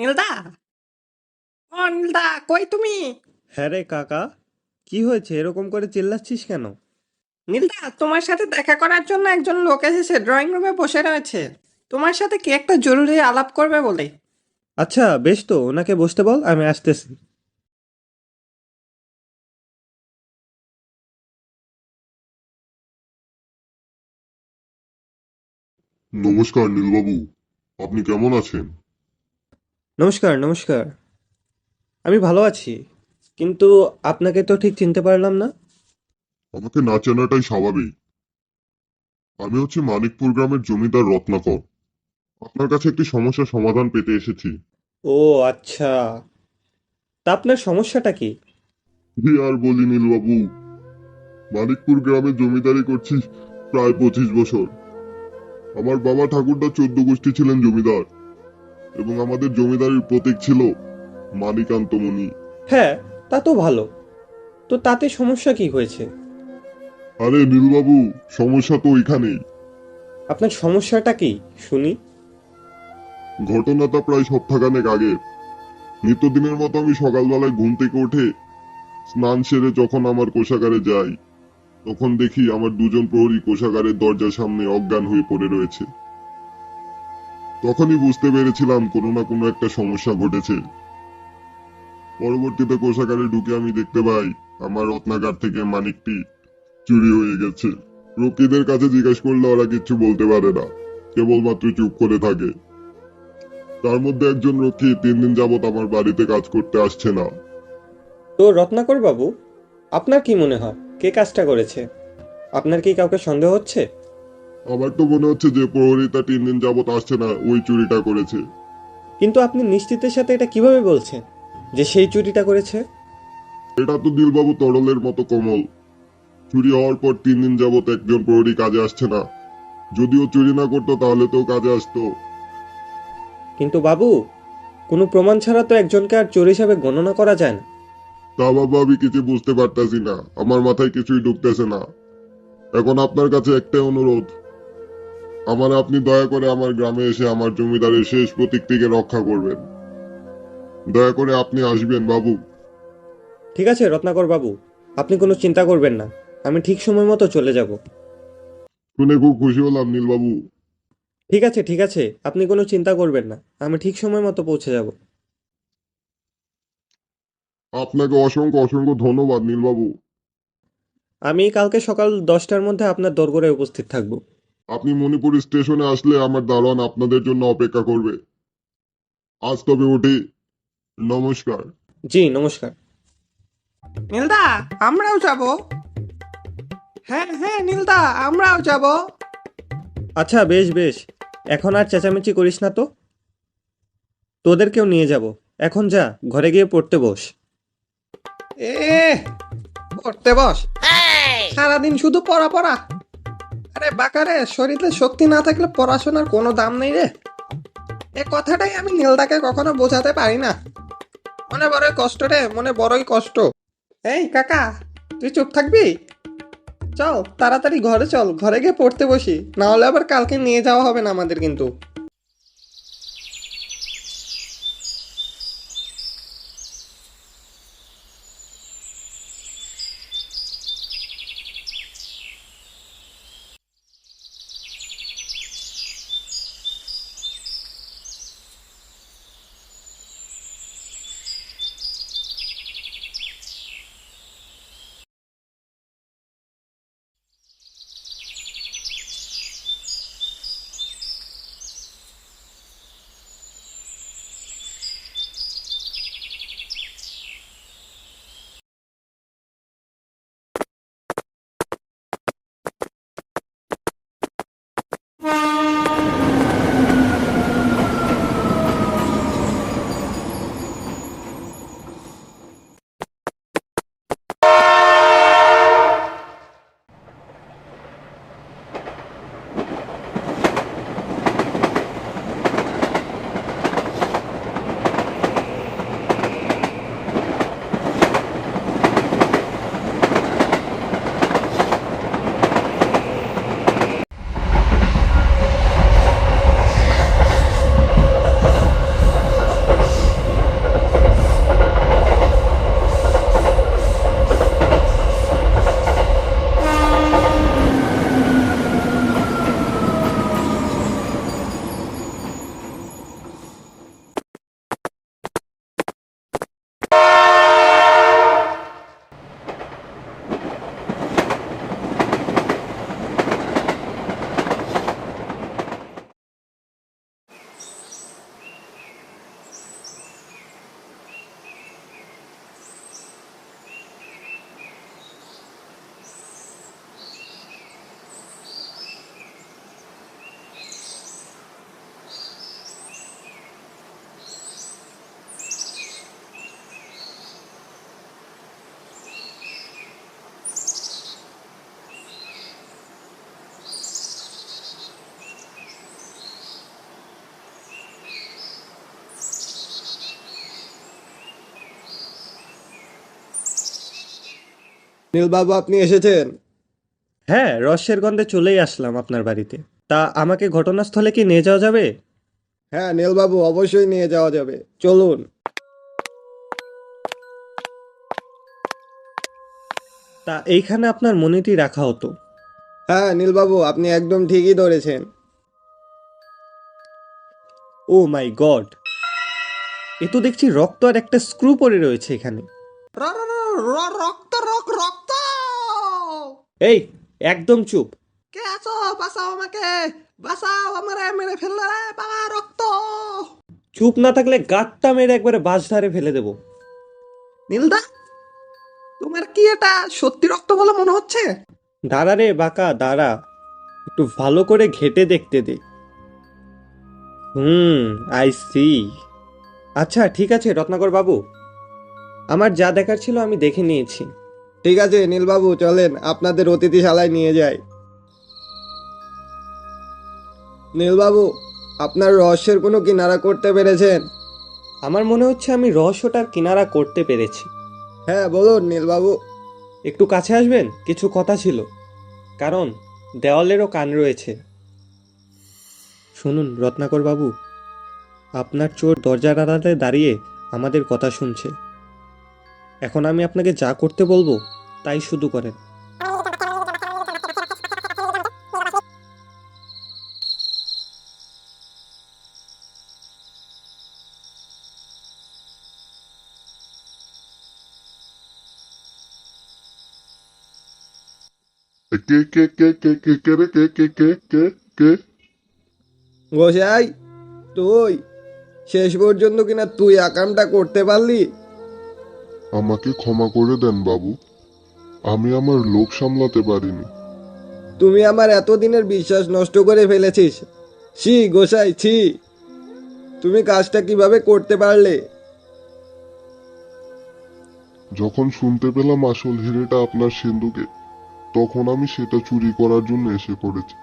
নীলদা, ও নীলদা, কই তুমি? হ্যাঁ রে কাকা, কি হয়েছে এরকম করে চিল্লাচ্ছিস কেন? নীলদা, তোমার সাথে দেখা করার জন্য একজন লোক এসেছে, ড্রয়িং রুমে বসে রয়েছে। তোমার সাথে কি একটা জরুরি আলাপ করবে বলে। আচ্ছা বেশ, তো ওনাকে বসতে বল, আমি আসতেছি। নমস্কার নীলবাবু, আপনি কেমন আছেন? নমস্কার নমস্কার, আমি ভালো আছি, কিন্তু আপনাকে তো ঠিক চিনতে পারলাম না। আমাকে না চেনাটাই স্বাভাবিক। আমি হচ্ছে মানিকপুর গ্রামের জমিদার রত্নাকর। আপনার কাছে একটি সমস্যার সমাধান পেতে এসেছি। ও আচ্ছা, তা আপনার সমস্যাটা কি? কি আর বলি নীলবাবু, মানিকপুর গ্রামে জমিদারি করছি প্রায় 25 বছর। আমার বাবা ঠাকুরদা 14 গোষ্ঠী ছিলেন জমিদার, এবং আমাদের জমিদারির প্রতীক ছিল মানিকান্তমণি। হ্যাঁ, তা তো ভালো, তো তাতে সমস্যা কি হয়েছে? আরে নীলবাবু, সমস্যা তো ওইখানেই। আপনার সমস্যাটা কি শুনি। ঘটনাটা প্রায় সপ্তাহখানেক আগে। নিত্যদিনের মতো আমি সকালবেলায় ঘুম থেকে উঠে স্নান সেরে যখন আমার কোষাগারে যাই, তখন দেখি আমার দুজন প্রহরী কোষাগারের দরজার সামনে অজ্ঞান হয়ে পড়ে রয়েছে। তখনই বুঝতে পেরেছিলাম কোনো না কোনো একটা সমস্যা ঘটেছে। পরবর্তীতে কোষাগারে ঢুকে আমি দেখতে পাই আমার রত্নাগার থেকে মানিকটি চুরি হয়ে গেছে। রক্ষীদের কাছে জিজ্ঞেস করলে ওরা কিচ্ছু বলতে পারে না, কেবলমাত্র চুপ করে থাকে। তার মধ্যে একজন রক্ষী 3 দিন যাবত আমার বাড়িতে কাজ করতে আসছে না। তো রত্নাকর বাবু, আপনার কি মনে হয় কে কাজটা করেছে? আপনার কি কাউকে সন্দেহ হচ্ছে? আমার তো মনে হচ্ছে যে প্রহরীটা 3 দিন যাবত আসছে না ওই চুরিটা করেছে। কিন্তু আপনি নিশ্চিতের সাথে এটা কিভাবে বলছেন যে সেই চুরিটা করেছে? এটা তো দিলবাবু তরলের মতো কোমল। চুরি হওয়ার পর 3 দিন যাবত একজন প্রহরী কাজে আসছে না। যদিও চুরি না করতো তাহলে তো কাজে আসতো। কিন্তু বাবু, কোনো প্রমাণ ছাড়া তো একজনকে আর চোর হিসাবে গণনা করা যায় না। তা বাবা আমি কিছু বুঝতে পারতাছি না, আমার মাথায় কিছুই ঢুকতেছে না। এখন আপনার কাছে একটাই অনুরোধ, আপনি দয়া করে আমার গ্রামে এসে আমার জমিদারের শেষ প্রতীকটিকে রক্ষা করবেন। দয়া করে আপনি আসবেন বাবু। ঠিক আছে রত্নাকর বাবু, আপনি কোনো চিন্তা করবেন না, আমি ঠিক সময় মতো চলে যাব। শুনে খুব খুশি হলাম নীলবাবু। ঠিক আছে ঠিক আছে, আপনি কোনো চিন্তা করবেন না, আমি ঠিক সময় মতো পৌঁছে যাব। আপনাকে অসংখ্য অসংখ্য ধন্যবাদ নীলবাবু। আমি কালকে সকাল 10টার মধ্যে আপনার দরবারে উপস্থিত থাকব। আপনি মণিপুর স্টেশনে আসলে আমার দারোয়ান আপনাদের জন্য অপেক্ষা করবে। আজ তবে উঠি। নমস্কার। জি নমস্কার। নীলদা, আমরাও যাব। হ্যাঁ হ্যাঁ নীলদা, আমরাও যাব। আচ্ছা বেশ বেশ, এখন আর চেঁচামেচি করিস না তো, তোদেরকেও নিয়ে যাব। এখন যা, ঘরে গিয়ে পড়তে বস। এ, পড়তে বস? সারাদিন শুধু পড়া পড়া। আরে বাকারে, শরীরে শক্তি না থাকলে পড়াশোনার কোনো দাম নেই রে। এ কথাটাই আমি নীলদাকে কখনো বোঝাতে পারি না। মনে বড়ই কষ্ট রে, মনে বড়ই কষ্ট। এই কাকা, তুই চুপ থাকবি? চল তাড়াতাড়ি ঘরে চল, ঘরে গিয়ে পড়তে বসি, না হলে আবার কালকে নিয়ে যাওয়া হবে না আমাদের কিন্তু। নীলবাবু, আপনি এসেছেন? হ্যাঁ, রসের গন্ধে চলেই আসলাম আপনার বাড়িতে। তা আমাকে ঘটনাস্থলে কি নিয়ে যাওয়া যাবে? হ্যাঁ নীলবাবু, অবশ্যই নিয়ে যাওয়া যাবে, চলুন। তা এইখানে আপনার মনিটি রাখা হতো। হ্যাঁ নীলবাবু, আপনি একদম ঠিকই ধরেছেন। ও মাই গড, এ তো দেখছি রক্ত আর একটা স্ক্রু পড়ে রয়েছে এখানে। রক্ত রক্ত! এই, একদম চুপ। কে আছো? বাঁচাও আমাকে, বাঁচাও, আমারে মেরে ফেললে রে বাবা, রক্ত! চুপ না থাকলে গাঁটটা মেরে একবারে বাঁশ ধারে ফেলে দেবো। নীলদা, তোমার কি এটা সত্যি রক্ত বলে মনে হচ্ছে? দাঁড়া রে বাঁকা, দাঁড়া, একটু ভালো করে ঘেটে দেখতে দে। I C. আচ্ছা ঠিক আছে রত্নাকর বাবু, আমার যা দেখার ছিল আমি দেখে নিয়েছি। ঠিক আছে নীলবাবু, চলেন আপনাদের অতিথিশালায় নিয়ে যাই। নীলবাবু, আপনার রহস্যের কোনো কিনারা করতে পেরেছেন? আমার মনে হচ্ছে আমি রহস্যটার কিনারা করতে পেরেছি। হ্যাঁ বলুন নীলবাবু। একটু কাছে আসবেন, কিছু কথা ছিল। কারণ দেওয়ালেরও কান রয়েছে। শুনুন রত্নাকর বাবু, আপনার চোর দরজার আড়ালে দাঁড়িয়ে আমাদের কথা শুনছে। এখন আমি আপনাকে যা করতে বলবো তাই শুধু করেন। কে কে কে কে কে কে রে কে কে কে কে কে? গোসাই, তুই শেষ পর্যন্ত কিনা তুই আকামটা করতে পারলি? আমাকে ক্ষমা করে দেন বাবু, আমি আমার লোভ সামলাতে পারিনি। তুমি আমার এতদিনের বিশ্বাস নষ্ট করে ফেলেছিস। ছি গোসাই, ছি! তুমি কাজটা কিভাবে করতে পারলে? যখন শুনতে পেলাম আসল হিরেটা আপনার সিন্ধুকে, তখন আমি সেটা চুরি করার জন্য এসে পড়েছি।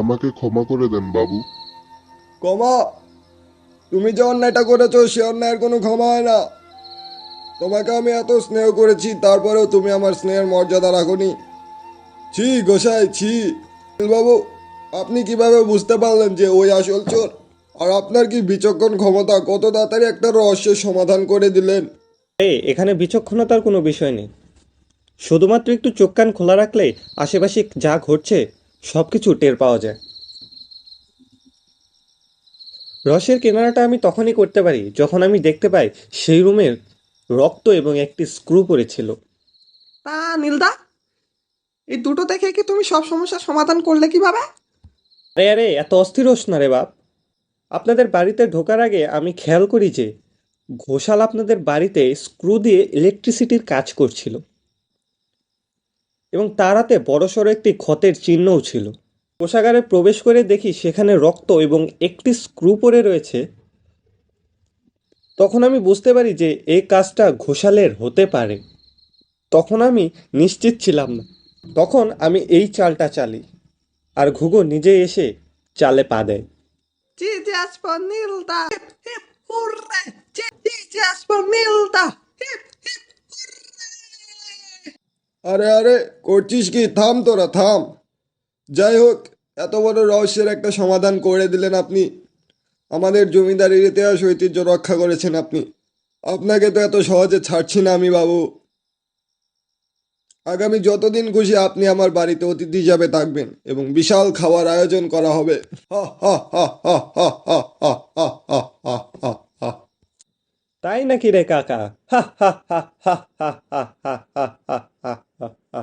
আমাকে ক্ষমা করে দেন বাবু। ক্ষমা? তুমি যে অন্যায়টা করেছো সে অন্যায়ের কোনো ক্ষমা হয় না। তোমাকে আমি এত স্নেহ করেছি, তারপরেও তুমি আমার স্নেহের মর্যাদা রাখোনি। ছি গোসাই ছি। বাবু, আপনি কিভাবে বুঝতে পারলেন যে ওই আসল চোর? আর আপনার কি বিচক্ষণ ক্ষমতা, কত তাড়াতাড়ি একটা রহস্যের সমাধান করে দিলেন। এখানে বিচক্ষণতার কোনো বিষয় নেই, শুধুমাত্র একটু চোখ কান খোলা রাখলে আশেপাশে যা ঘটছে সব কিছু টের পাওয়া যায়। রসের কেনারাটা আমি তখনই করতে পারি যখন আমি দেখতে পাই সেই রুমের রক্ত এবং একটি স্ক্রু পড়েছিল। তা নীলদা, এই দুটো দেখে কি তুমি সব সমস্যার সমাধান করলে কিভাবে? আরে আরে, এত অস্থির হোস না রে বাপ। আপনাদের বাড়িতে ঢোকার আগে আমি খেয়াল করি যে ঘোষাল আপনাদের বাড়িতে স্ক্রু দিয়ে ইলেকট্রিসিটির কাজ করছিল এবং তার হাতে বড়সড় একটি ক্ষতের চিহ্নও ছিল। কোষাগারে প্রবেশ করে দেখি সেখানে রক্ত এবং একটি স্ক্রু পড়ে রয়েছে। তখন আমি বুঝতে পারি যে এই কাজটা ঘোষালের হতে পারে। তখন আমি নিশ্চিত ছিলাম না। তখন আমি এই চালটা চালি আর ঘুঘু নিজে এসে চালে পা দেয়। Jesus for Nilda! Hip hip hurra! Jesus for Nilda! Hip hip hurra! আরে আরে, করছিস কি? থাম তোরা, থাম। যাই হোক, এত বড় রহস্যের একটা সমাধান করে দিলেন আপনি। আমাদের জমিদারির ইতিহাস ঐতিহ্য রক্ষা করেছেন আপনি। আপনাকে তো এত সহজে ছাড়ছি না আমি বাবু। আগামী যতদিন খুশি আপনি আমার বাড়িতে অতিথি হিসাবে থাকবেন এবং বিশাল খাওয়ার আয়োজন করা হবে। হা হা হা হা হা হা হা হা হা হা হা হা। তাই নাকি রে কাকা? হা হা হা হা হা হা হা হা হা হা হা।